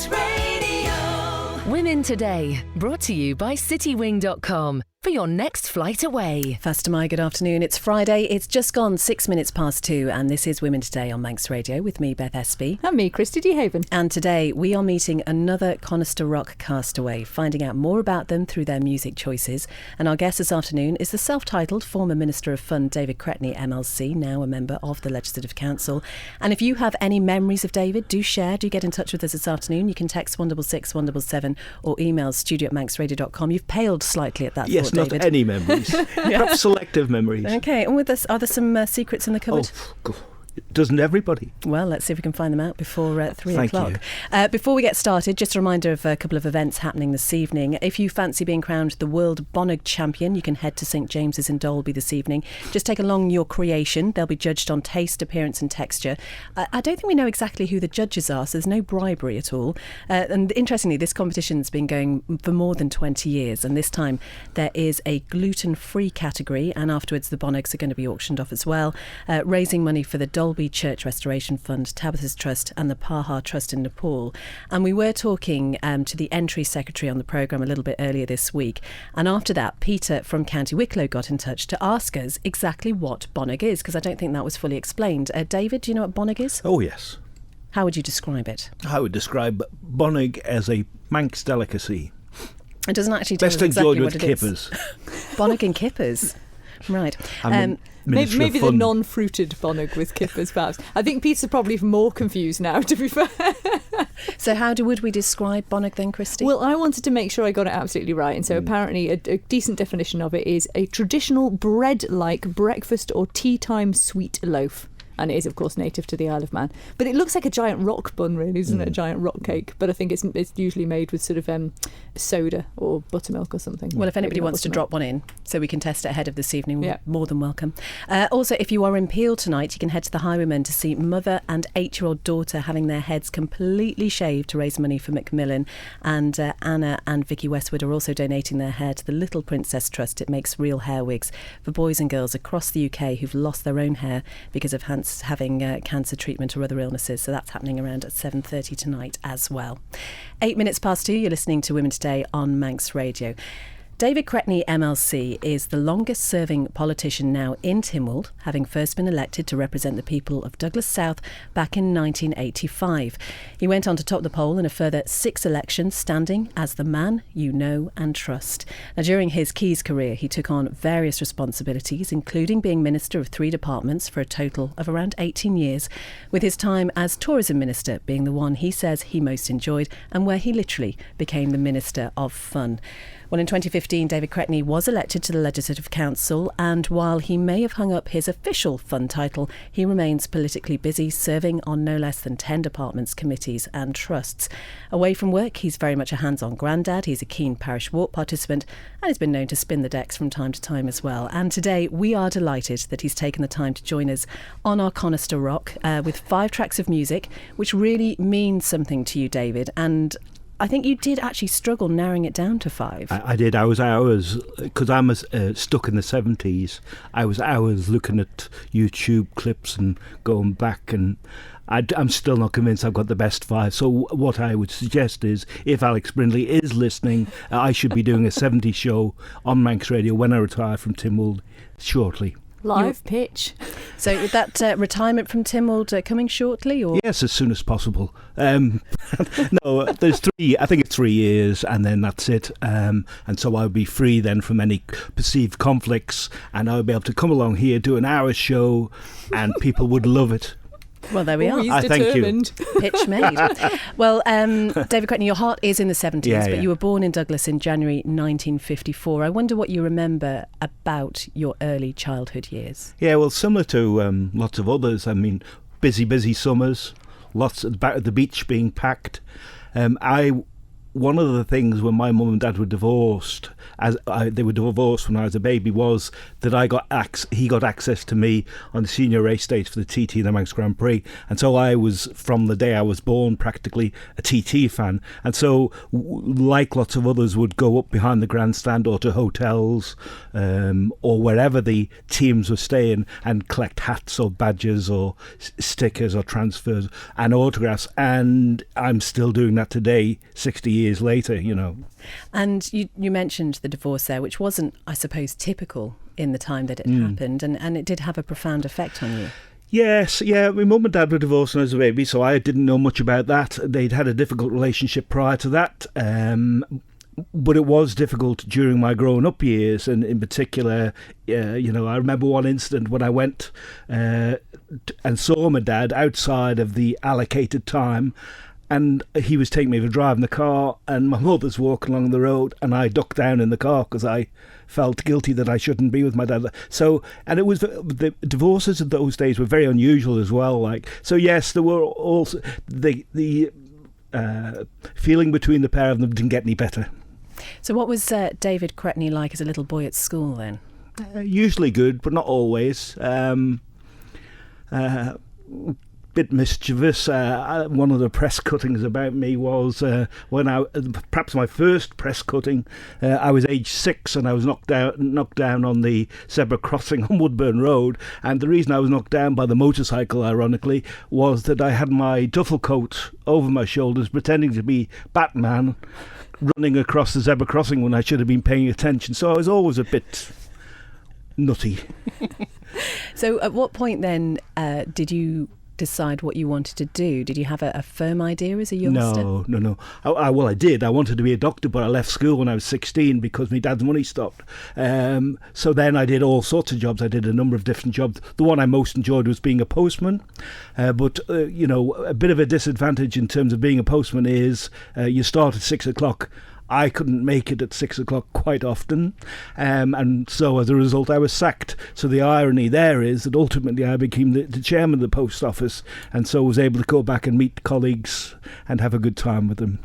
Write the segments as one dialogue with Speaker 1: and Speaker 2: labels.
Speaker 1: Manx Radio.
Speaker 2: Women Today, brought to you by citywing.com for your next flight away.
Speaker 3: Faster my good afternoon. It's Friday. It's just gone 6 minutes past 2 and this is Women Today on Manx Radio with me, Beth Espy.
Speaker 4: And me, Christy Dehaven.
Speaker 3: And today we are meeting another Conister Rock castaway, finding out more about them through their music choices. And our guest this afternoon is the self-titled former Minister of Fun, David Cretney, MLC, now a member of the Legislative Council. And if you have any memories of David, do share, do get in touch with us this afternoon. You can text 166 177 or email studio@manxradio.com. You've paled slightly at that
Speaker 5: Yes,
Speaker 3: thought,
Speaker 5: not
Speaker 3: David.
Speaker 5: any memories. Perhaps selective memories.
Speaker 3: Okay, and with us, are there some secrets in the cupboard?
Speaker 5: Doesn't everybody?
Speaker 3: Well, let's see if we can find them out before 3
Speaker 5: Thank
Speaker 3: o'clock. Before we get started, just a reminder of a couple of events happening this evening. If you fancy being crowned the World Bonnog Champion, you can head to St James's in Dolby this evening. Just take along your creation. They'll be judged on taste, appearance and texture. I don't think we know exactly who the judges are, so there's no bribery at all. And interestingly, this competition's been going for more than 20 years, and this time there is a gluten-free category, and afterwards the Bonnogs are going to be auctioned off as well, raising money for the Dolby Church Restoration Fund, Tabitha's Trust and the Paha Trust in Nepal. And we were talking to the entry secretary on the programme a little bit earlier this week, and after that Peter from County Wicklow got in touch to ask us exactly what Bonnog is, because I don't think that was fully explained. David, do you know what Bonnog is?
Speaker 5: Oh yes.
Speaker 3: How would you describe it?
Speaker 5: I would describe Bonnog as a Manx delicacy.
Speaker 3: It doesn't actually tell us
Speaker 5: Best
Speaker 3: exactly
Speaker 5: enjoyed
Speaker 3: what
Speaker 5: with
Speaker 3: it
Speaker 5: kippers.
Speaker 3: is. Bonnog and kippers. Right.
Speaker 4: Maybe the non-fruited Bonnog with kippers, perhaps. I think Peter's probably more confused now, to be fair.
Speaker 3: So how would we describe Bonnog then, Christy?
Speaker 4: Well, I wanted to make sure I got it absolutely right. And so apparently a decent definition of it is a traditional bread-like breakfast or tea time sweet loaf. And it is, of course, native to the Isle of Man. But it looks like a giant rock bun, really, isn't it? A giant rock cake. But I think it's usually made with sort of soda or buttermilk or something.
Speaker 3: Well, if anybody wants to drop one in, so we can test it ahead of this evening, we're more than welcome. Also, if you are in Peel tonight, you can head to the Highwaymen to see mother and 8-year-old daughter having their heads completely shaved to raise money for Macmillan. And Anna and Vicky Westwood are also donating their hair to the Little Princess Trust. It makes real hair wigs for boys and girls across the UK who've lost their own hair because of having cancer treatment or other illnesses. So that's happening around at 7:30 tonight as well. 8 minutes past 2, you're listening to Women Today on Manx Radio. David Cretney MLC is the longest serving politician now in Tynwald, having first been elected to represent the people of Douglas South back in 1985. He went on to top the poll in a further 6 elections, standing as the man you know and trust. Now, during his Keys career, he took on various responsibilities, including being Minister of 3 departments for a total of around 18 years, with his time as Tourism Minister being the one he says he most enjoyed and where he literally became the Minister of Fun. Well, in 2015, David Cretney was elected to the Legislative Council, and while he may have hung up his official fun title, he remains politically busy, serving on no less than 10 departments, committees and trusts. Away from work, he's very much a hands-on grandad. He's a keen parish walk participant and has been known to spin the decks from time to time as well. And today, we are delighted that he's taken the time to join us on our Conister Rock with 5 tracks of music, which really means something to you, David. And I think you did actually struggle narrowing it down to 5.
Speaker 5: I did. I was hours, because I'm stuck in the 70s. I was hours looking at YouTube clips and going back, and I'm still not convinced I've got the best 5. So what I would suggest is, if Alex Brindley is listening, I should be doing a 70s show on Manx Radio when I retire from Tynwald shortly.
Speaker 4: Live pitch.
Speaker 3: So with that retirement from Tynwald coming shortly? Or?
Speaker 5: Yes, as soon as possible. No, there's 3, I think it's 3 years, and then that's it. And so I'll be free then from any perceived conflicts, and I'll be able to come along here, do an hour show, and people would love it.
Speaker 3: Well, there we are.
Speaker 4: He's determined.
Speaker 3: Pitch made. Well, David Cretney, your heart is in the 70s, but you were born in Douglas in January 1954. I wonder what you remember about your early childhood years.
Speaker 5: Yeah, well, similar to lots of others. I mean, busy summers, lots at the beach being packed. I one of the things when my mum and dad were divorced, they were divorced when I was a baby, was that he got access to me on the senior race days for the TT and the Manx Grand Prix, and so I was, from the day I was born, practically a TT fan. And so, like lots of others, would go up behind the grandstand or to hotels or wherever the teams were staying and collect hats or badges or stickers or transfers and autographs. And I'm still doing that today, 60 years later, you know.
Speaker 3: And you mentioned the divorce there, which wasn't, I suppose, typical in the time that it happened, and it did have a profound effect on you.
Speaker 5: Yes, yeah, my mum and dad were divorced when I was a baby, so I didn't know much about that. They'd had a difficult relationship prior to that, but it was difficult during my growing up years, and in particular, you know, I remember one incident when I went and saw my dad outside of the allocated time, and he was taking me for a drive in the car, and my mother's walking along the road, and I ducked down in the car because I felt guilty that I shouldn't be with my dad. So, and it was the divorces of those days were very unusual as well. Like, so yes, there were also the feeling between the pair of them didn't get any better.
Speaker 3: So, what was David Cretney like as a little boy at school then?
Speaker 5: Usually good, but not always. Bit mischievous. One of the press cuttings about me was when perhaps my first press cutting, I was age 6 and I was knocked down on the zebra crossing on Woodburn Road, and the reason I was knocked down by the motorcycle, ironically, was that I had my duffel coat over my shoulders pretending to be Batman running across the zebra crossing when I should have been paying attention. So I was always a bit nutty.
Speaker 3: So at what point then did you decide what you wanted to do? Did you have a firm idea as a youngster?
Speaker 5: No. Well, I did. I wanted to be a doctor, but I left school when I was 16 because my dad's money stopped. So then I did all sorts of jobs. I did a number of different jobs. The one I most enjoyed was being a postman. But you know, a bit of a disadvantage in terms of being a postman is you start at 6 o'clock. I couldn't make it at 6 o'clock quite often, and so as a result I was sacked. So the irony there is that ultimately I became the chairman of the post office, and so was able to go back and meet colleagues and have a good time with them.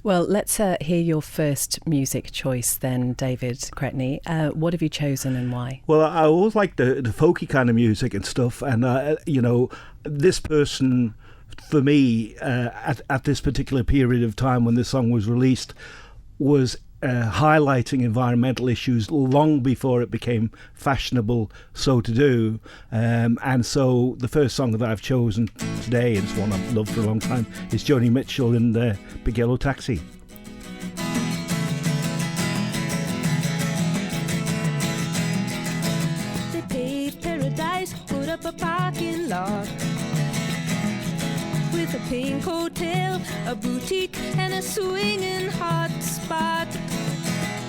Speaker 3: Well, let's hear your first music choice then, David Cretney. What have you chosen and why?
Speaker 5: Well, I always liked the folky kind of music and stuff, and you know, this person for me at this particular period of time when this song was released was highlighting environmental issues long before it became fashionable so to do. And so the first song that I've chosen today, and it's one I've loved for a long time, is Joni Mitchell in the Big Yellow Taxi.
Speaker 1: They paved paradise, put up a parking lot with a pink hotel, a boutique, and a swinging hot spot.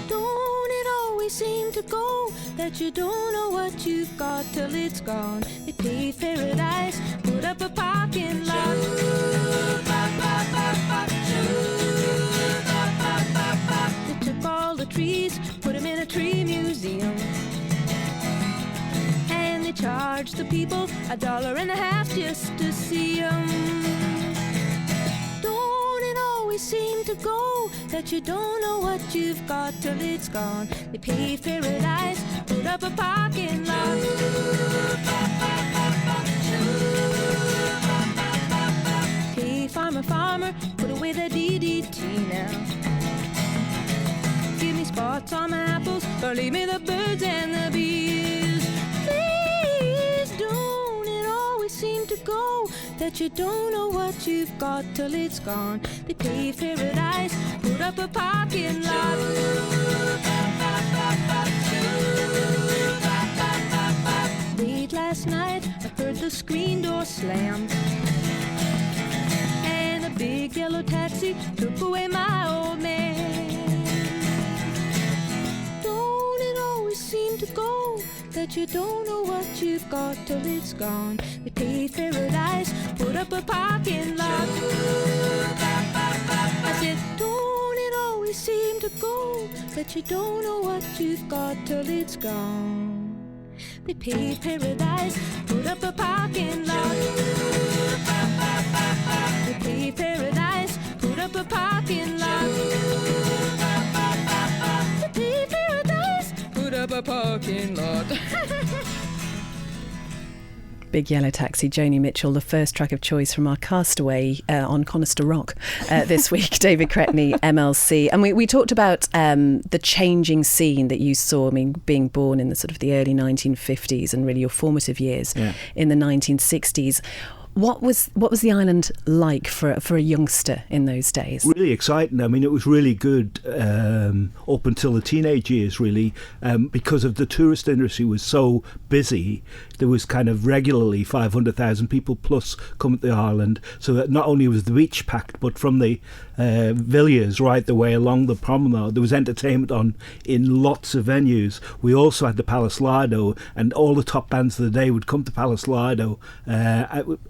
Speaker 1: Don't it always seem to go that you don't know what you've got till it's gone? They paved paradise, put up a parking lot. They took all the trees, put them in a tree museum, and they charged the people $1.50 just to see them. Don't it always seem to go that you don't know what you've got till it's gone? They paved paradise, put up a parking lot. Hey, farmer, farmer, put away the DDT now. Give me spots on my apples, or leave me the birds and the bees. Please, don't it always seem to go that you don't know what you've got till it's gone? They paved paradise, put up a parking lot. Late last night, I heard the screen door slam, and a big yellow taxi took away my old man. Don't it always seem to go that you don't know what you've got till it's gone? They paved paradise, put up a parking lot. I said, don't it always seem to go that you don't know what you've got till it's gone? They paved paradise, put up a parking lot. They paved paradise, put up a parking lot. parking lot.
Speaker 3: Big Yellow Taxi, Joni Mitchell, the first track of choice from our Castaway on Conister Rock this week. David Cretney, MLC. And we talked about the changing scene that you saw, I mean, being born in the sort of the early 1950s and really your formative years in the 1960s. What was the island like for a youngster in those days?
Speaker 5: Really exciting. I mean, it was really good up until the teenage years, really, because of the tourist industry was so busy. There was kind of regularly 500,000 people plus come to the island, so that not only was the beach packed, but from the villas right the way along the promenade, there was entertainment on in lots of venues. We also had the Palace Lido, and all the top bands of the day would come to Palace Lido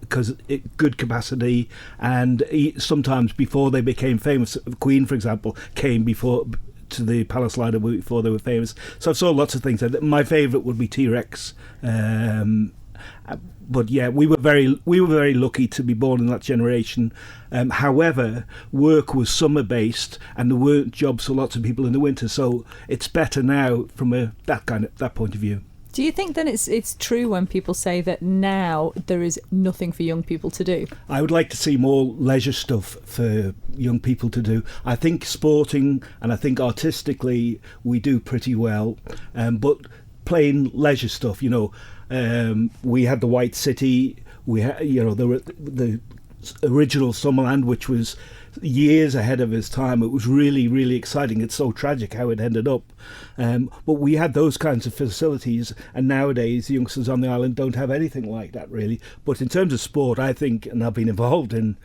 Speaker 5: because good capacity, and sometimes before they became famous, Queen, for example, came to the Palace Lido before they were famous. So I saw lots of things. My favourite would be T-Rex. But yeah, we were very lucky to be born in that generation. However, work was summer based, and there weren't jobs for lots of people in the winter. So it's better now from that point of view.
Speaker 4: Do you think then it's true when people say that now there is nothing for young people to do? I
Speaker 5: would like to see more leisure stuff for young people to do. I think sporting and I think artistically we do pretty well, but plain leisure stuff, we had the White City, we had, the original Summerland, which was years ahead of its time. It was really, really exciting. It's so tragic how it ended up. But we had those kinds of facilities, and nowadays the youngsters on the island don't have anything like that, really. But in terms of sport, I think, and I've been involved in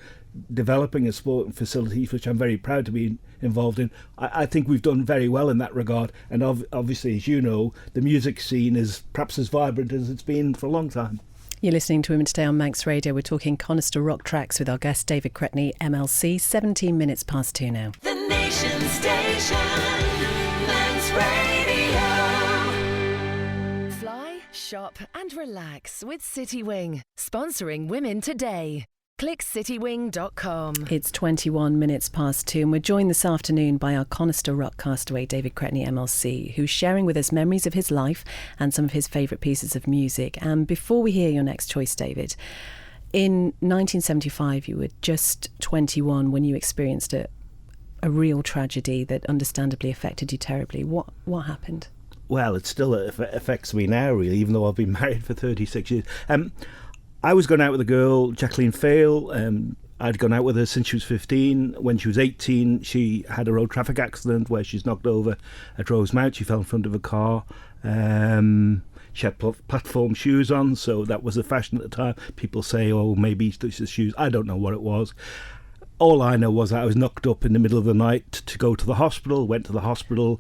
Speaker 5: developing a sport facility, which I'm very proud to be involved in, I think we've done very well in that regard. And obviously, as you know, the music scene is perhaps as vibrant as it's been for a long time.
Speaker 3: You're listening to Women Today on Manx Radio. We're talking Conister Rock tracks with our guest David Cretney, MLC. 17 minutes past 2 now.
Speaker 1: The Nation Station, Manx Radio.
Speaker 2: Fly, shop and relax with City Wing. Sponsoring Women Today. Click citywing.com.
Speaker 3: It's 21 minutes past 2 and we're joined this afternoon by our Conister Rock castaway David Cretney MLC, who's sharing with us memories of his life and some of his favourite pieces of music. And before we hear your next choice, David, in 1975 you were just 21 when you experienced a real tragedy that understandably affected you terribly. What happened?
Speaker 5: Well, it still affects me now, really, even though I've been married for 36 years. I was going out with a girl, Jacqueline Fail. I'd gone out with her since she was 15. When she was 18, she had a road traffic accident where she's knocked over at Rosemount. She fell in front of a car. She had platform shoes on, so that was the fashion at the time. People say, oh, maybe it's the shoes. I don't know what it was. All I know was that I was knocked up in the middle of the night to go to the hospital. Went to the hospital.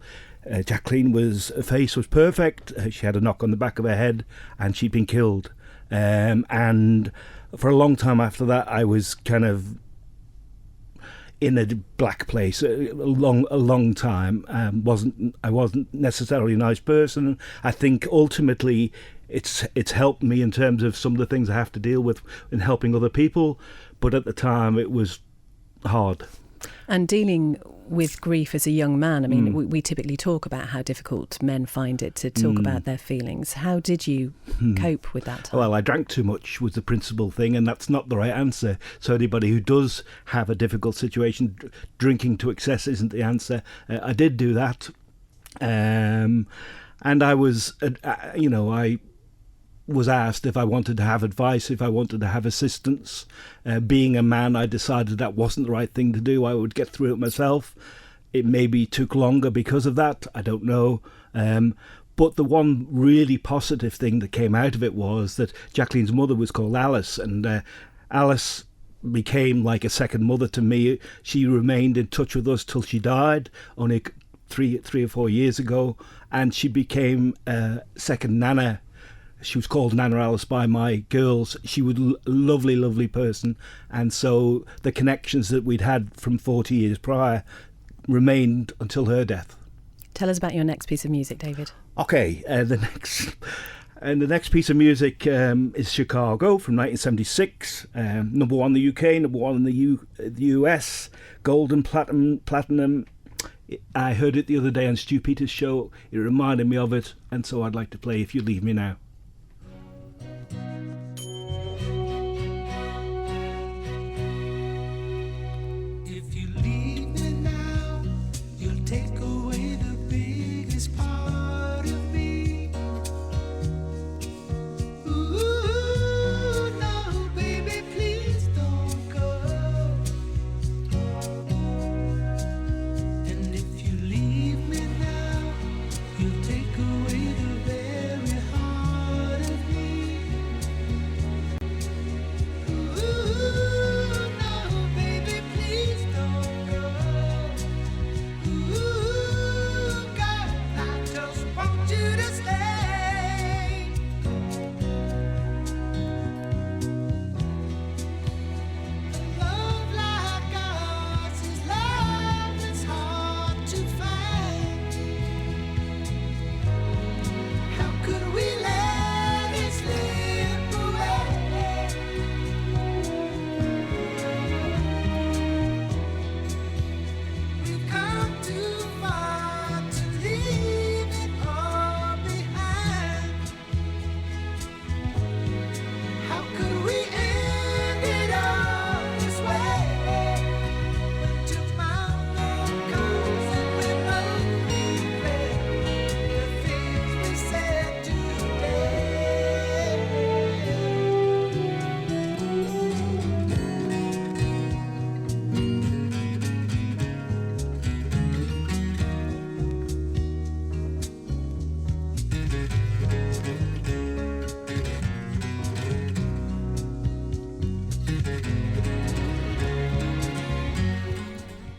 Speaker 5: Jacqueline's face was perfect. She had a knock on the back of her head, and she'd been killed. And for a long time after that, I was kind of in a black place a long time. I wasn't necessarily a nice person. I think ultimately it's helped me in terms of some of the things I have to deal with in helping other people. But at the time, it was hard.
Speaker 3: And dealing with grief as a young man, I mean, we typically talk about how difficult men find it to talk about their feelings. How did you cope with that time?
Speaker 5: Well, I drank too much was the principal thing, and that's not the right answer. So anybody who does have a difficult situation, drinking to excess isn't the answer. I did do that. And I was, I was asked if I wanted to have advice, if I wanted to have assistance. Being a man, I decided that wasn't the right thing to do. I would get through it myself. It maybe took longer because of that. I don't know. But the one really positive thing that came out of it was that Jacqueline's mother was called Alice, and Alice became like a second mother to me. She remained in touch with us till she died, only three or 4 years ago, and she became second Nana. She was called Nana Alice by my girls. She was a lovely, lovely person. And so the connections that we'd had from 40 years prior remained until her death.
Speaker 3: Tell us about your next piece of music, David.
Speaker 5: Okay, the next piece of music is Chicago from 1976. Number one in the UK, number one in the US, gold and platinum I heard it the other day on Stu Peters' show. It reminded me of it, and so I'd like to play If You Leave Me Now.
Speaker 6: If you leave me now, you'll take away the biggest part of me. Ooh, no, baby, please don't go. And if you leave me now, you'll take away the very heart of me. Ooh, no, baby, please don't go. Ooh, God, I just want you to stay. Love like ours is love that's hard to find. How could we let it slip away? We've come too far to leave it all behind. How could we end it all this way? When tomorrow comes and we both regret the things we said today.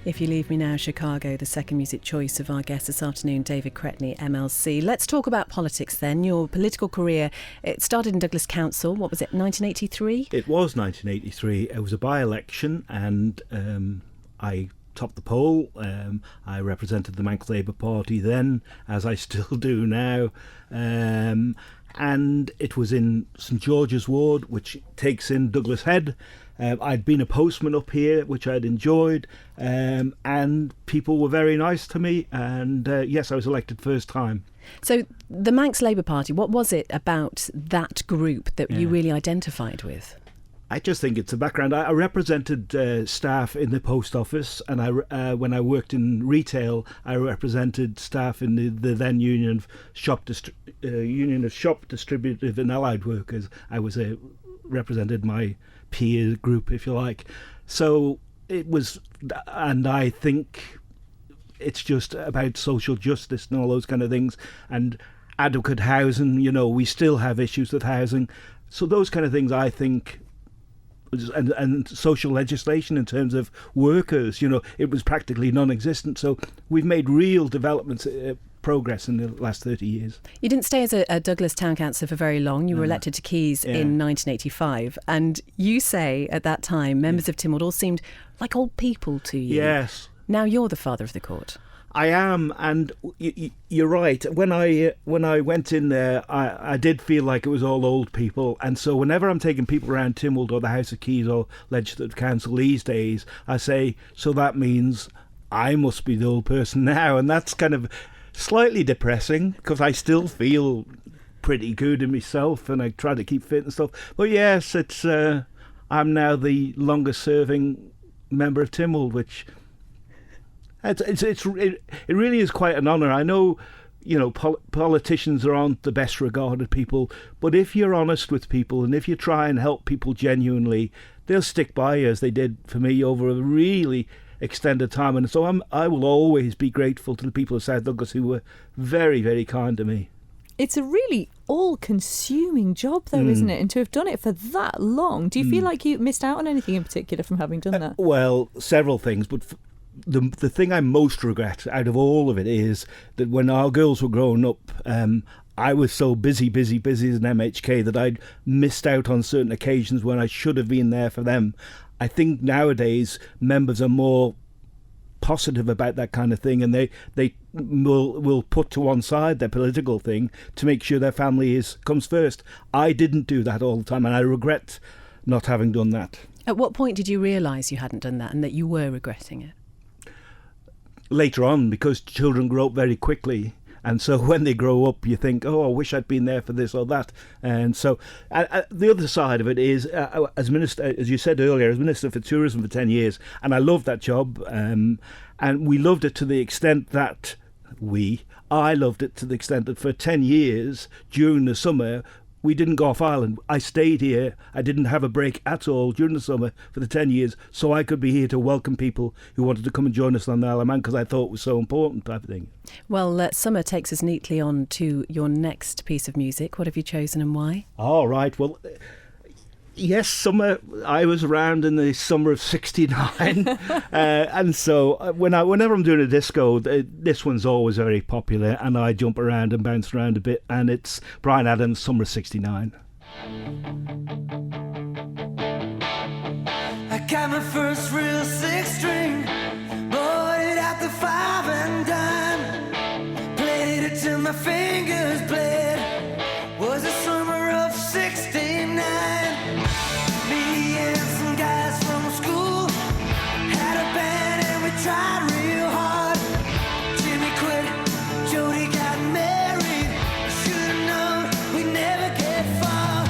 Speaker 3: If You Leave Me Now, Chicago, the second music choice of our guest this afternoon, David Cretney, MLC. Let's talk about politics then. Your political career, it started in Douglas Council. What was it, 1983?
Speaker 5: It was 1983. It was a by-election, and I topped the poll. I represented the Manx Labour Party then, as I still do now. And it was in St George's Ward, which takes in Douglas Head. I'd been a postman up here, which I'd enjoyed, and people were very nice to me, and yes, I was elected first time.
Speaker 3: So the Manx Labour Party, what was it about that group that you really identified with?
Speaker 5: I just think it's a background. I represented staff in the post office, and when I worked in retail, I represented staff in the then Union of Shop Distributive and Allied Workers. I was represented my peer group, if you like. So it was, and I think it's just about social justice and all those kind of things, and adequate housing. You know, we still have issues with housing. So those kind of things, I think. And social legislation in terms of workers, you know, it was practically non-existent. So we've made real developments, progress in the last 30 years.
Speaker 3: You didn't stay as a Douglas Town Councillor for very long. You were elected to Keys in 1985. And you say at that time, members of Tynwald all seemed like old people to you.
Speaker 5: Yes.
Speaker 3: Now you're the father of the court.
Speaker 5: I am, and you're right. When I went in there, I did feel like it was all old people, and so whenever I'm taking people around Tynwald or the House of Keys or Legislative Council these days, I say, so that means I must be the old person now, and that's kind of slightly depressing because I still feel pretty good in myself, and I try to keep fit and stuff. But yes, it's I'm now the longest serving member of Tynwald, which. It really is quite an honour. I know, you know, politicians aren't the best regarded people, but if you're honest with people and if you try and help people genuinely, they'll stick by you, as they did for me over a really extended time. And so I will always be grateful to the people of South Douglas who were very, very kind to me.
Speaker 4: It's a really all-consuming job, though, isn't it? And to have done it for that long, do you feel like you missed out on anything in particular from having done that?
Speaker 5: Well, several things, but the thing I most regret out of all of it is that when our girls were growing up, I was so busy as an MHK that I'd missed out on certain occasions when I should have been there for them. I think nowadays members are more positive about that kind of thing, and they will put to one side their political thing to make sure their family comes first. I didn't do that all the time, and I regret not having done that.
Speaker 3: At what point did you realise you hadn't done that and that you were regretting it?
Speaker 5: later on, because children grow up very quickly. And so when they grow up, you think, oh, I wish I'd been there for this or that. And so the other side of it is, as Minister, as you said earlier, as Minister for Tourism for 10 years, and I loved that job. And we loved it to the extent that I loved it to the extent that for 10 years during the summer, we didn't go off island. I stayed here. I didn't have a break at all during the summer for the 10 years, so I could be here to welcome people who wanted to come and join us on the Isle of Man, because I thought it was so important, type of thing.
Speaker 3: Well, summer takes us neatly on to your next piece of music. What have you chosen and why?
Speaker 5: All right. Well, yes, summer. I was around in the summer of '69, and so whenever I'm doing a disco, this one's always very popular, and I jump around and bounce around a bit. And it's Bryan Adams' "Summer of '69."
Speaker 6: I got my first real six string, bought it at the 5 and dime, played it till my fingers bled. Was the summer of '69. Me and some guys from school had a band and we tried real hard. Jimmy quit, Jody got married. I should've known we'd never get far.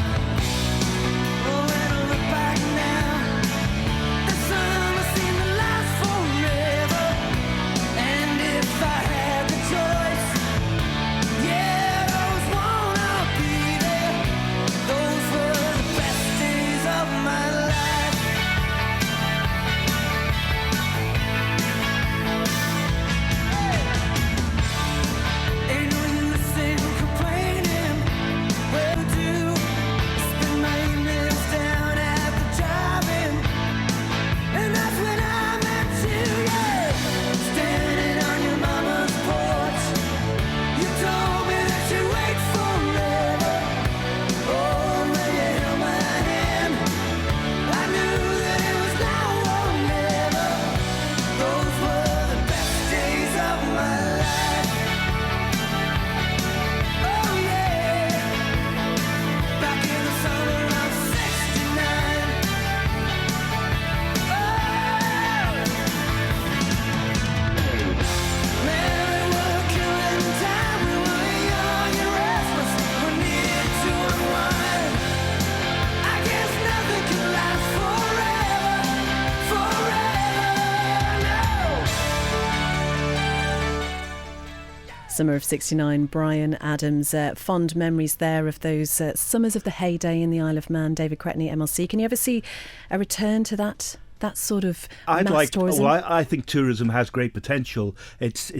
Speaker 6: Oh, when I look back now, the summer seemed to last forever. And if I had the choice, yeah, I always wanna be there. Those were the best days of my life. Ain't no use in complaining. Well, do spend my evenings down at the drive-in, and that's when I met you, yeah. Standing on your mama's porch, you told me that you'd wait forever. Oh, when you held my hand, I knew that it was now or never. Those were the best days of my life. Oh yeah, back in the summer of '69. Man, we were killing time. We were young and restless. We needed to unwind. I guess nothing can last forever, no.
Speaker 3: Summer of '69, Bryan Adams. Fond memories there of those summers of the heyday in the Isle of Man. David Cretney, MLC. Can you ever see a return to that sort of mass tourism?
Speaker 5: Well, I think tourism has great potential. It's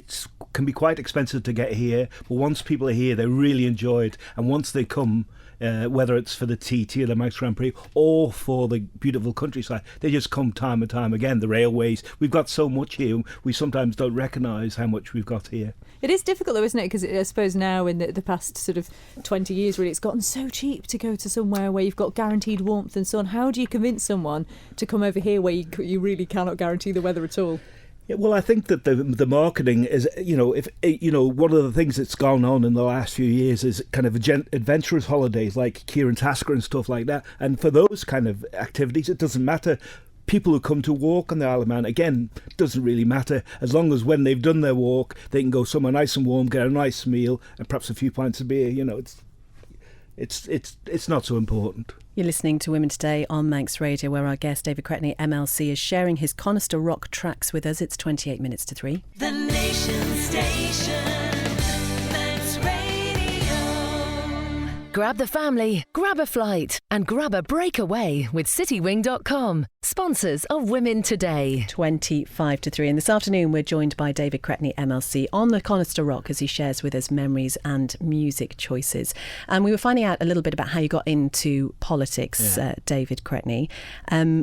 Speaker 5: can be quite expensive to get here, but once people are here, they really enjoy it. And once they come, whether it's for the TT or the Manx Grand Prix or for the beautiful countryside, they just come time and time again. The railways, we've got so much here, we sometimes don't recognise how much we've got here.
Speaker 4: It is difficult though, isn't it? Because I suppose now in the past sort of 20 years really, it's gotten so cheap to go to somewhere where you've got guaranteed warmth and so on. How do you convince someone to come over here where you really cannot guarantee the weather at all?
Speaker 5: Yeah, well, I think that the marketing is, if one of the things that's gone on in the last few years is kind of adventurous holidays like Kieran Tasker and stuff like that. And for those kind of activities, it doesn't matter. People who come to walk on the Isle of Man, again, doesn't really matter, as long as when they've done their walk, they can go somewhere nice and warm, get a nice meal, and perhaps a few pints of beer. It's not so important.
Speaker 3: You're listening to Women Today on Manx Radio, where our guest David Cretney, MLC, is sharing his Conister Rock tracks with us. It's 28 minutes to 3.
Speaker 1: The Nation Station, Manx Radio.
Speaker 2: Grab the family, grab a flight, and grab a breakaway with citywing.com. Sponsors of Women Today.
Speaker 3: 25 to 3. And this afternoon, we're joined by David Cretney, MLC, on the Conister Rock as he shares with us memories and music choices. And we were finding out a little bit about how you got into politics, David Cretney.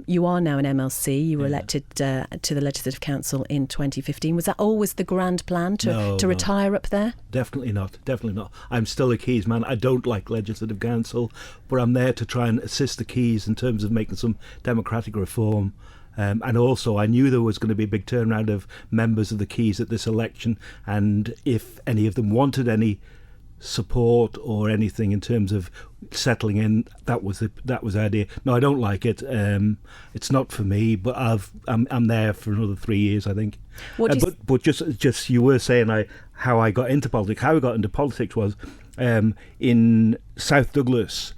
Speaker 3: You are now an MLC. You were elected to the Legislative Council in 2015. Was that always the grand plan to retire up there?
Speaker 5: Definitely not. Definitely not. I'm still a Keys man. I don't like Legislative Council, but I'm there to try and assist the Keys in terms of making some democratic reform. And also I knew there was going to be a big turnaround of members of the Keys at this election, and if any of them wanted any support or anything in terms of settling in. That was the idea. No, I don't like it. It's not for me. But I'm there for another 3 years, I think. But just you were saying how I got into politics. How I got into politics was in South Douglas,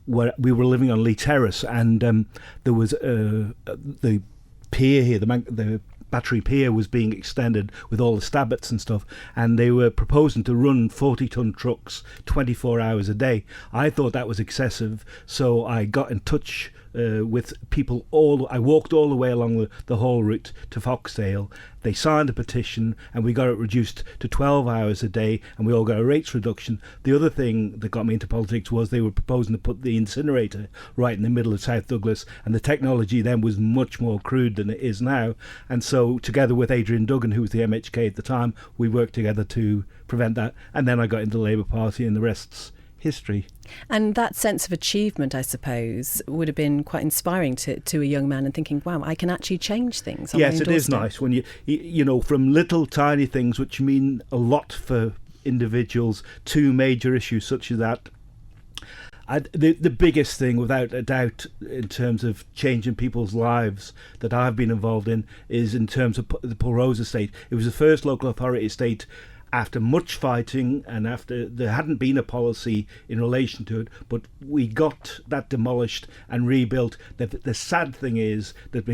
Speaker 5: where we were living on Lee Terrace, and there was the pier here, the Battery Pier was being extended with all the stabbits and stuff, and they were proposing to run 40-ton trucks 24 hours a day. I thought that was excessive, so I got in touch with people. I walked all the way along the whole route to Foxdale. They signed a petition, and we got it reduced to 12 hours a day, and we all got a rates reduction. The other thing that got me into politics was they were proposing to put the incinerator right in the middle of South Douglas, and the technology then was much more crude than it is now. And so, together with Adrian Duggan, who was the MHK at the time, we worked together to prevent that. And then I got into the Labour Party, and the rest's history.
Speaker 3: And that sense of achievement, I suppose, would have been quite inspiring to a young man, and thinking, wow, I can actually change things.
Speaker 5: Yes, it is nice when you know, from little tiny things which mean a lot for individuals to major issues such as that. The biggest thing, without a doubt, in terms of changing people's lives that I've been involved in, is in terms of the Pulrose estate. It was the first local authority estate after much fighting, and after there hadn't been a policy in relation to it, but we got that demolished and rebuilt. The sad thing is that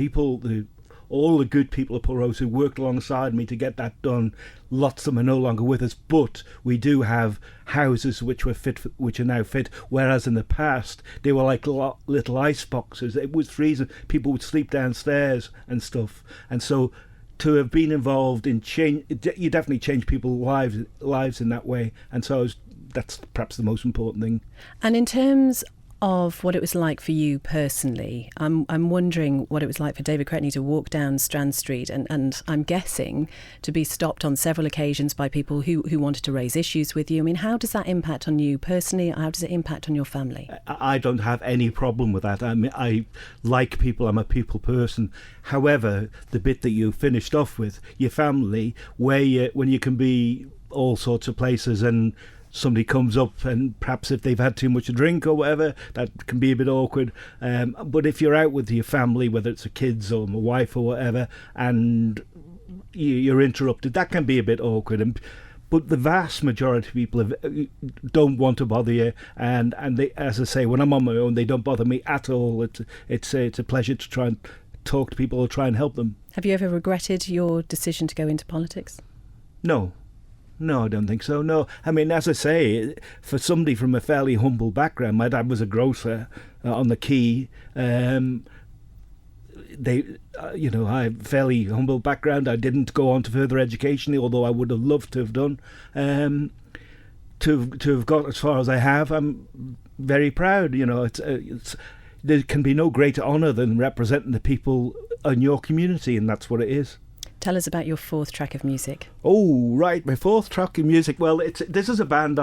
Speaker 5: all the good people of Pulrose who worked alongside me to get that done, lots of them are no longer with us, but we do have houses which are now fit, whereas in the past they were like little ice boxes. It was freezing, people would sleep downstairs and stuff. And so to have been involved in change, you definitely change people's lives in that way, and so that's perhaps the most important thing.
Speaker 3: And in terms of what it was like for you personally, I'm wondering what it was like for David Cretney to walk down Strand Street and I'm guessing to be stopped on several occasions by people who wanted to raise issues with you. I mean, how does that impact on you personally? How does it impact on your family?
Speaker 5: I don't have any problem with that. I mean, I like people. I'm a people person. However, the bit that you finished off with, your family, when you can be all sorts of places and somebody comes up, and perhaps if they've had too much to drink or whatever, that can be a bit awkward. But if you're out with your family, whether it's the kids or my wife or whatever, and you're interrupted, that can be a bit awkward. But the vast majority of people don't want to bother you, and they, as I say, when I'm on my own, they don't bother me at all. It's a pleasure to try and talk to people or try and help them.
Speaker 3: Have you ever regretted your decision to go into politics?
Speaker 5: No, I don't think so. No, I mean, as I say, for somebody from a fairly humble background, my dad was a grocer on the quay. I have a fairly humble background. I didn't go on to further education, although I would have loved to have done. To have got as far as I have, I'm very proud. You know, there can be no greater honour than representing the people in your community, and that's what it is.
Speaker 3: Tell us about your fourth track of music.
Speaker 5: Oh, right, my fourth track of music. Well, this is a band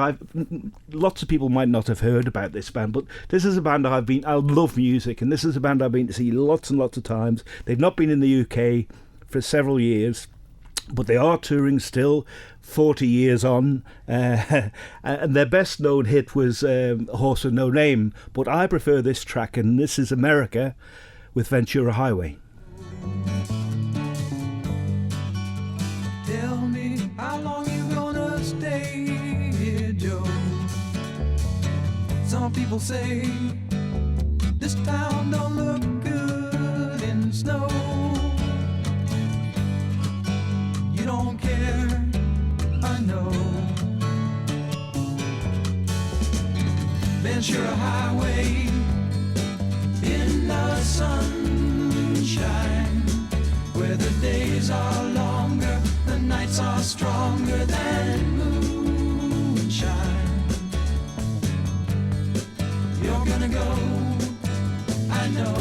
Speaker 5: lots of people might not have heard about this band, but this is a band I love music, and this is a band I've been to see lots and lots of times. They've not been in the UK for several years, but they are touring still, 40 years on, and their best known hit was Horse with No Name, but I prefer this track, and this is America with Ventura Highway.
Speaker 6: Tell me how long you gonna stay here, Joe. Some people say this town don't look good in snow. You don't care, I know. Ventura Highway in the sunshine, where the days are longer, the nights are stronger than moonshine. You're gonna go, I know.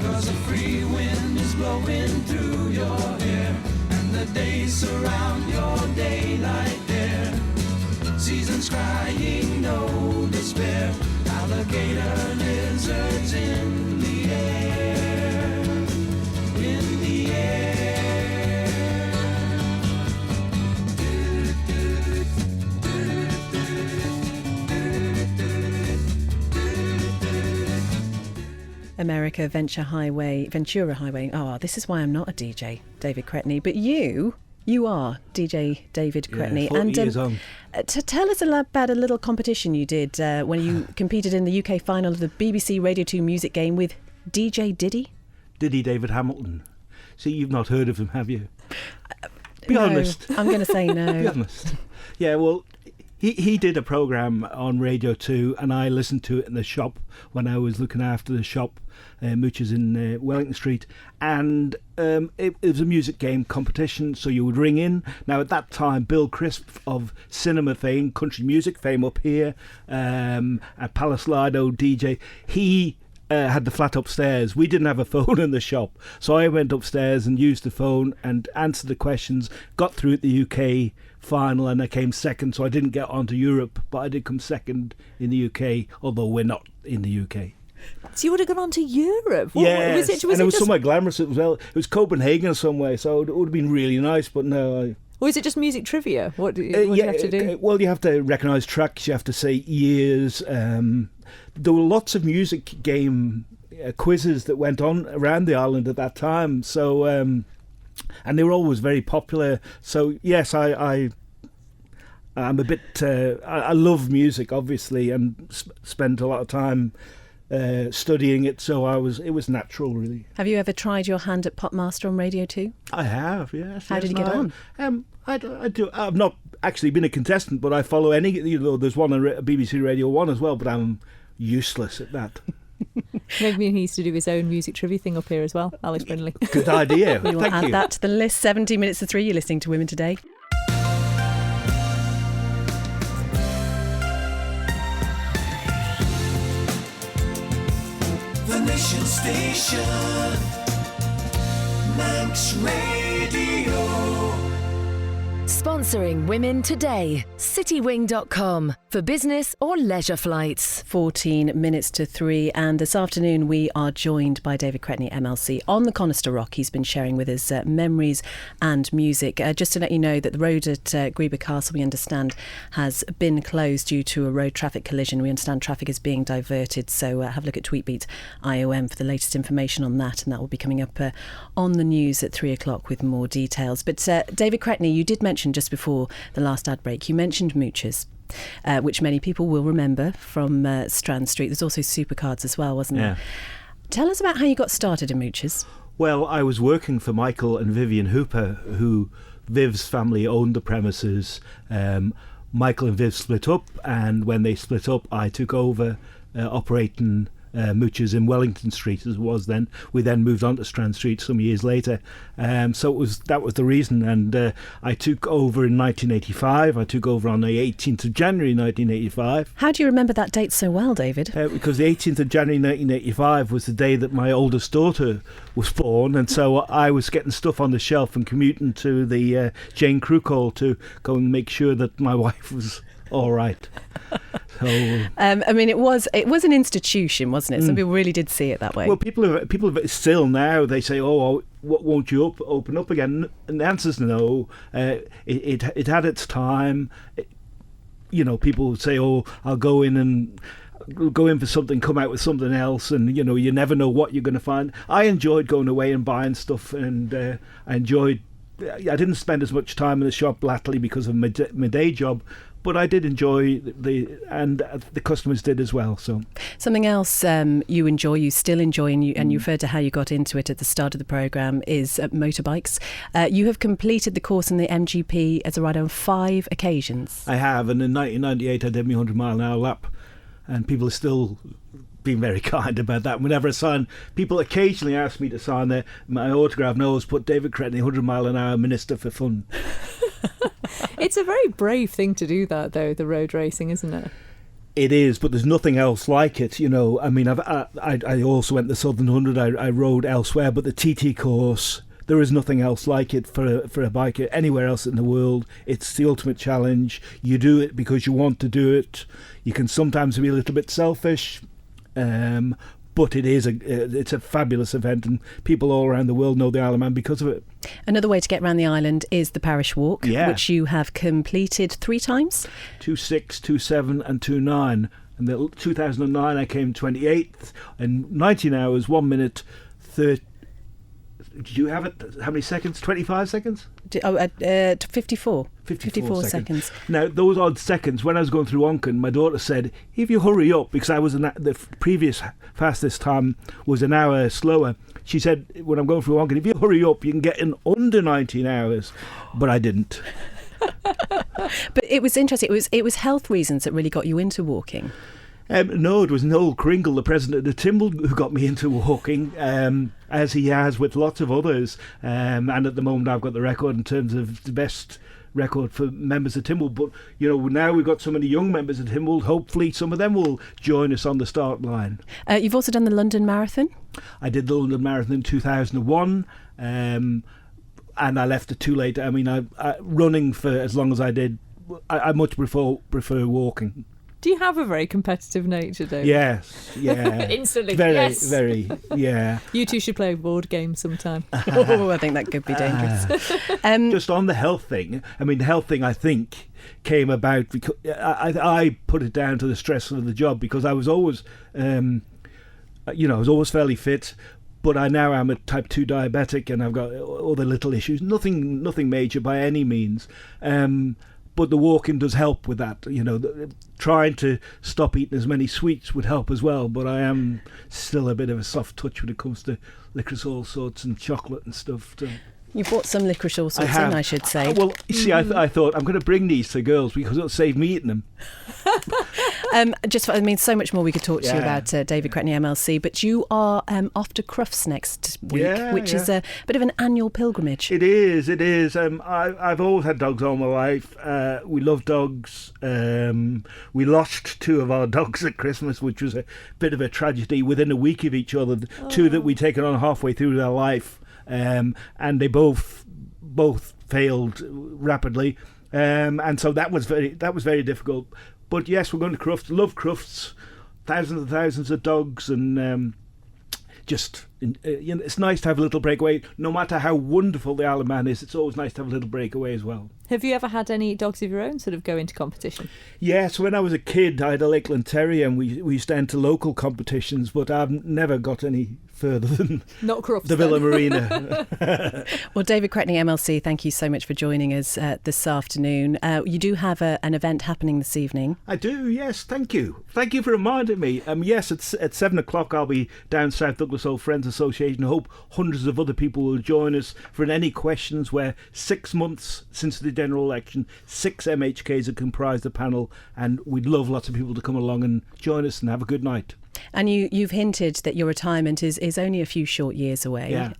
Speaker 6: Cause a free wind is blowing through your hair, and the days surround your daylight there. Seasons crying, no despair. Alligator lizards in the air, in the
Speaker 3: America, Ventura Highway. Oh, this is why I'm not a DJ, David Cretney. But you are DJ David Cretney.
Speaker 5: 40 years on.
Speaker 3: To tell us about a little competition you did when you competed in the UK final of the BBC Radio 2 music game with DJ Diddy.
Speaker 5: Diddy David Hamilton. See, you've not heard of him, have you? Be
Speaker 3: No,
Speaker 5: honest.
Speaker 3: I'm going to say no.
Speaker 5: Be honest. Yeah, well, he did a programme on Radio 2 and I listened to it in the shop when I was looking after the shop, which is in Wellington Street. And it was a music game competition, so you would ring in. Now, at that time, Bill Crisp of cinema fame, country music fame up here, at Palace Lido DJ, he had the flat upstairs. We didn't have a phone in the shop, so I went upstairs and used the phone and answered the questions, got through at the UK final, and I came second, so I didn't get onto Europe, but I did come second in the UK, although we're not in the UK.
Speaker 4: So you would have gone on to Europe?
Speaker 5: Yes,
Speaker 4: was
Speaker 5: and it was
Speaker 4: just,
Speaker 5: somewhere glamorous as well. It was Copenhagen or somewhere, so it would have been really nice, but no.
Speaker 4: or is it just music trivia? What do you have to do?
Speaker 5: Well, you have to recognise tracks, you have to say years. There were lots of music game quizzes that went on around the island at that time, so and they were always very popular. So yes, I'm a bit. I love music, obviously, and spent a lot of time studying it. So it was natural, really.
Speaker 3: Have you ever tried your hand at Popmaster on Radio 2?
Speaker 5: I have, yes.
Speaker 3: How did you get on?
Speaker 5: I do. I've not actually been a contestant, but I follow any. There's one on BBC Radio 1 as well, but I'm useless at that.
Speaker 4: Maybe he needs to do his own music trivia thing up here as well, Alex Brindley.
Speaker 5: Good idea.
Speaker 3: We will
Speaker 5: Thank
Speaker 3: add
Speaker 5: you.
Speaker 3: that to the list. 70 minutes to 3. You're listening to Women Today.
Speaker 6: The Nation Station, Manx Radio.
Speaker 2: Sponsoring Women Today, citywing.com for business or leisure flights.
Speaker 3: 14 minutes to 3, and this afternoon we are joined by David Cretney, MLC, on the Conister Rock. He's been sharing with us memories and music. Just to let you know that the road at Greeba Castle, we understand, has been closed due to a road traffic collision. We understand traffic is being diverted, so have a look at Tweetbeat IOM for the latest information on that, and that will be coming up on the news at 3 o'clock with more details. But David Cretney, you did mention just before the last ad break, you mentioned moochers, which many people will remember from Strand Street. There's also supercards as well, wasn't there? Tell us about how you got started in moochers.
Speaker 5: Well, I was working for Michael and Vivian Hooper, who Viv's family owned the premises. Michael and Viv split up, and when they split up, I took over operating moochers in Wellington Street, as it was then. We then moved on to Strand Street some years later. So that was the reason, and I took over in 1985. I took over on the 18th of January 1985.
Speaker 3: How do you remember that date so well, David?
Speaker 5: Because the 18th of January 1985 was the day that my oldest daughter was born, and so I was getting stuff on the shelf and commuting to the Jane Crook Hall to go and make sure that my wife was all right. So,
Speaker 3: I mean, it was an institution, wasn't it? Some people really did see it that way.
Speaker 5: well, people have still now. They say, "Oh, won't you open up again?" And the answer's no. It had its time. People would say, "Oh, I'll go in for something, come out with something else," and you never know what you're going to find. I enjoyed going away and buying stuff, and I didn't spend as much time in the shop latterly because of my day job. But I did enjoy and the customers did as well. So
Speaker 3: something else you still enjoy, and you referred to how you got into it at the start of the programme, is motorbikes. You have completed the course in the MGP as a rider on 5 occasions.
Speaker 5: I have, and in 1998 I did my 100-mile-an-hour lap, and people are still being very kind about that. Whenever I sign, people occasionally ask me to sign my autograph, and I always put David Cretney, 100-mile-an-hour Minister for Fun.
Speaker 4: It's a very brave thing to do that, though, the road racing, isn't it?
Speaker 5: It is, but there's nothing else like it. I mean, I also went the Southern 100. I rode elsewhere, but the TT course, there is nothing else like it for a biker anywhere else in the world. It's the ultimate challenge. You do it because you want to do it. You can sometimes be a little bit selfish, but it's a fabulous event, and people all around the world know the Isle of Man because of it.
Speaker 3: Another way to get around the island is the parish walk, which you have completed 3 times.
Speaker 5: 2.6, 2.7 and 2.9. And the 2009 I came 28th in 19 hours, 1 minute 30. Did you have it? How many seconds? 25 seconds?
Speaker 3: 54.
Speaker 5: 54
Speaker 3: seconds.
Speaker 5: Now, those odd seconds, when I was going through Onken, my daughter said, if you hurry up, because I was the previous fastest time was an hour slower. She said, when I'm going through Onken, if you hurry up, you can get in under 19 hours. But I didn't.
Speaker 3: But it was interesting. It was health reasons that really got you into walking.
Speaker 5: No, it was Noel Kringle, the president of Timble, who got me into walking, as he has with lots of others. And at the moment, I've got the record in terms of the best record for members of Timble. But, you know, now we've got so many young members of Timble, hopefully some of them will join us on the start line.
Speaker 3: You've also done the London Marathon?
Speaker 5: I did the London Marathon in 2001. And I left it too late. I mean, I running for as long as I did, I much prefer walking.
Speaker 4: Do you have a very competitive nature, David?
Speaker 5: Yes, yeah.
Speaker 4: Instantly,
Speaker 5: very,
Speaker 4: yes.
Speaker 5: Very, yeah.
Speaker 4: You two should play a board game sometime.
Speaker 3: Oh, I think that could be dangerous.
Speaker 5: Just on the health thing, I mean, the health thing, I think, came about because I put it down to the stress of the job because I was always, I was always fairly fit. But I now am a type 2 diabetic and I've got other little issues. Nothing major by any means. But the walking does help with that. You know, trying to stop eating as many sweets would help as well. But I am still a bit of a soft touch when it comes to licorice all sorts and chocolate and stuff. So.
Speaker 3: You bought some licorice all sorts in, I should say.
Speaker 5: Well, you see, I thought I'm going to bring these to girls because it'll save me eating them.
Speaker 3: So much more we could talk to you about, David Cretney, MLC. But you are off to Crufts next week, which is a bit of an annual pilgrimage.
Speaker 5: It is. I've always had dogs all my life. We love dogs. We lost 2 of our dogs at Christmas, which was a bit of a tragedy within a week of each other. 2 that we'd taken on halfway through their life. And they both failed rapidly, and so that was very difficult. But yes, we're going to Crufts. Love Crufts, thousands and thousands of dogs, and it's nice to have a little breakaway. No matter how wonderful the Isle of Man is, it's always nice to have a little breakaway as well.
Speaker 4: Have you ever had any dogs of your own sort of go into competition?
Speaker 5: Yes, when I was a kid, I had a Lakeland Terrier, and we used to enter local competitions, but I've never got any further than
Speaker 4: not Crufts,
Speaker 5: the Villa Marina.
Speaker 3: Well, David Cretney, MLC, thank you so much for joining us this afternoon. You do have an event happening this evening.
Speaker 5: I do, yes, thank you. Thank you for reminding me. Yes, it's at 7 o'clock. I'll be down South Douglas Old Friends Association. I hope hundreds of other people will join us for any questions. We're 6 months since the general election. 6 MHKs have comprised the panel, and we'd love lots of people to come along and join us and have a good night.
Speaker 3: And you've hinted that your retirement is only a few short years away.
Speaker 5: Yeah.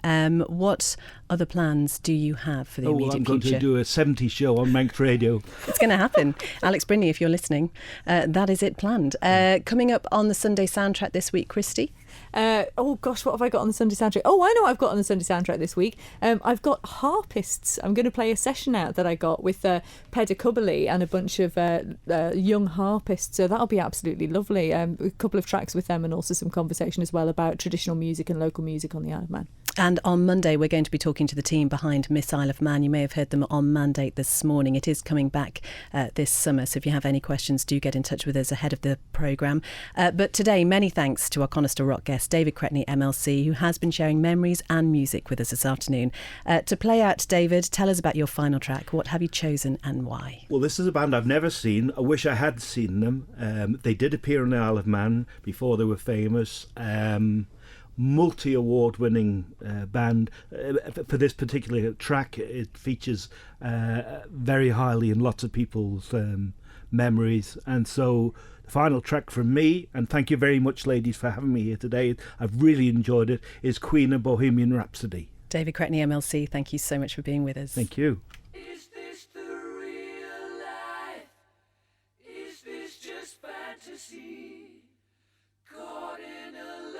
Speaker 3: What other plans do you have for the immediate future?
Speaker 5: I'm going to do a 70s show on Manx Radio.
Speaker 3: It's going to happen. Alex Brinney, if you're listening, that is it planned. Coming up on the Sunday soundtrack this week, Christy?
Speaker 4: Oh gosh, what have I got on the Sunday soundtrack? Oh, I know what I've got on the Sunday soundtrack this week. I've got harpists. I'm going to play a session out that I got with Peda Cubberley and a bunch of young harpists. So that'll be absolutely lovely. A couple of tracks with them and also some conversation as well about traditional music and local music on the Isle of Man. And on Monday, we're going to be talking to the team behind Miss Isle of Man. You may have heard them on Mandate this morning. It is coming back this summer. So if you have any questions, do get in touch with us ahead of the programme. But today, many thanks to our Conister Rock guest, David Cretney, MLC, who has been sharing memories and music with us this afternoon. To play out, David, tell us about your final track. What have you chosen and why? Well, this is a band I've never seen. I wish I had seen them. They did appear on the Isle of Man before they were famous. Multi-award winning band. For this particular track, it features very highly in lots of people's memories, and so the final track from me, and thank you very much ladies for having me here today, I've really enjoyed it, is Queen of Bohemian Rhapsody. David Cretney, MLC, thank you so much for being with us. Thank you.
Speaker 6: Is this the real life? Is this just fantasy? Caught in a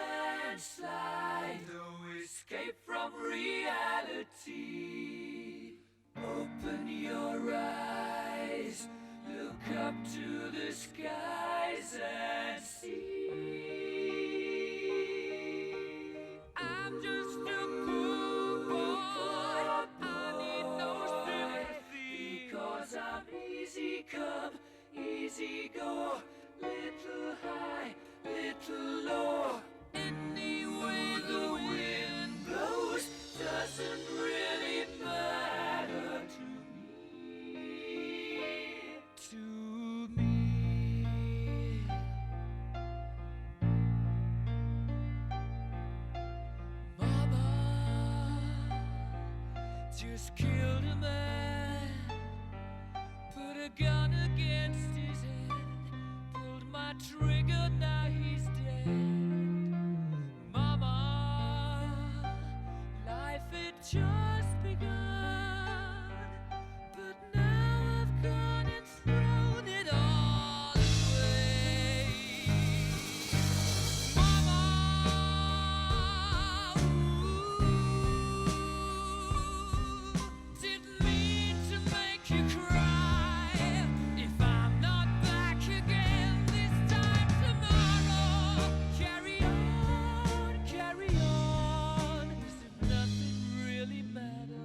Speaker 6: landslide, no escape from reality. Open your eyes, look up to the skies and see. I'm just a poor boy, I need no sympathy, because I'm easy come, easy go, little high. just killed a man, put a gun against his head, pulled my trigger, now he's dead. Mama, life had just begun, but now I've gone and thrown it all away. Mama, didn't mean to make you cry. If I'm not back again this time tomorrow, carry on, as if nothing really matters.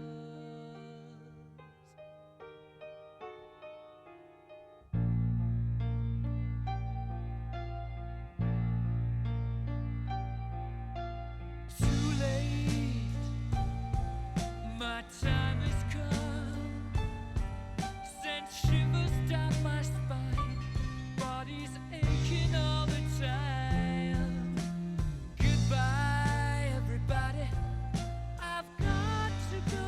Speaker 6: Too late, my time has come. Sent shivers down my spine, body's aching all the time. Goodbye, everybody, I've got to go.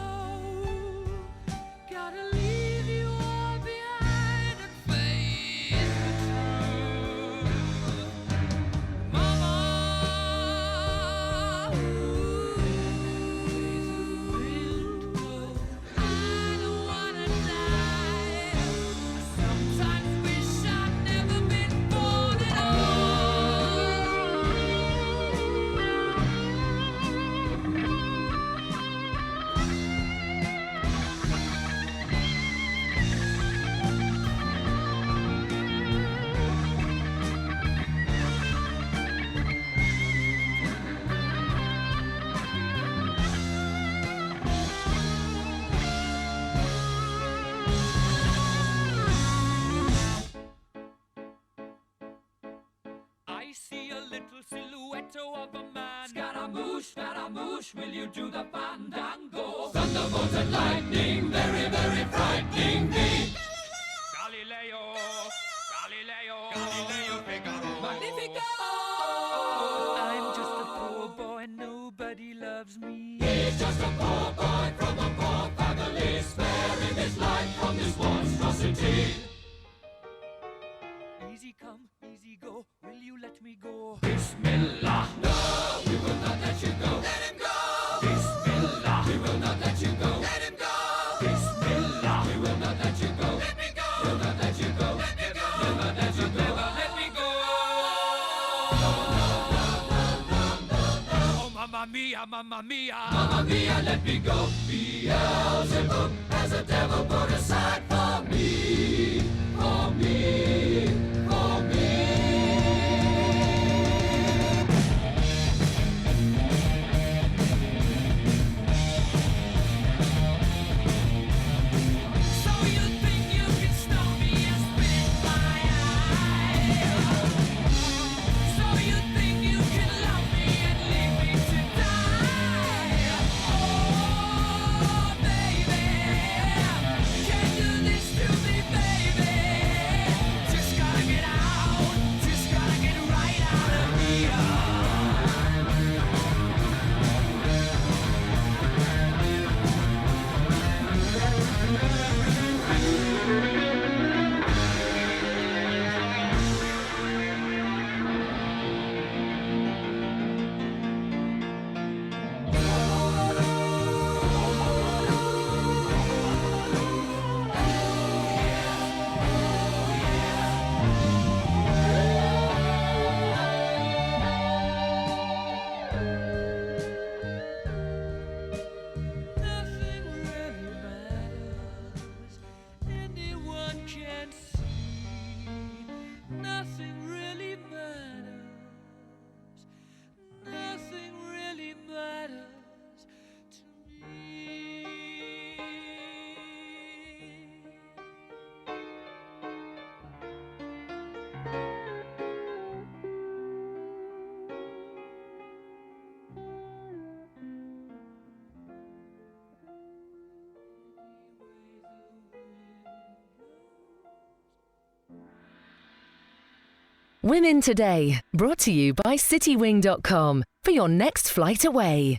Speaker 6: Gotta leave you all behind and face the truth. Mama, I don't wanna die. Sometimes wish I'd never been born at I see a little silhouette of a man. Scaramouche, will you do the fandango? Thunderbolt and lightning, very, very frightening me. Galileo, Figaro. Magnifico! I'm just a poor boy, nobody loves me. He's just a poor boy from a poor family, sparing his life from this monstrosity. Easy come, easy go, will you let me go? Bismillah, no, we will not let you go. Let him go! Bismillah, we will not let you go. Let him go! Bismillah, we will not let you go. Let me go! We'll not let you go. Let me go! We'll not let you go. Never let me go! Oh, mamma mia, mamma mia. Mamma mia, let me go. Beelzebub has a devil put aside for me. For me. For me. So you think you can stone me and spit my eye? So you think you can love me and leave me to die? Oh, baby, can't do this to me, baby. Just gotta get out, just gotta get right out of here. Nothing really matters. Anyone can see. Nothing really matters. Nothing really matters to me.
Speaker 2: Women Today, brought to you by citywing.com for your next flight away.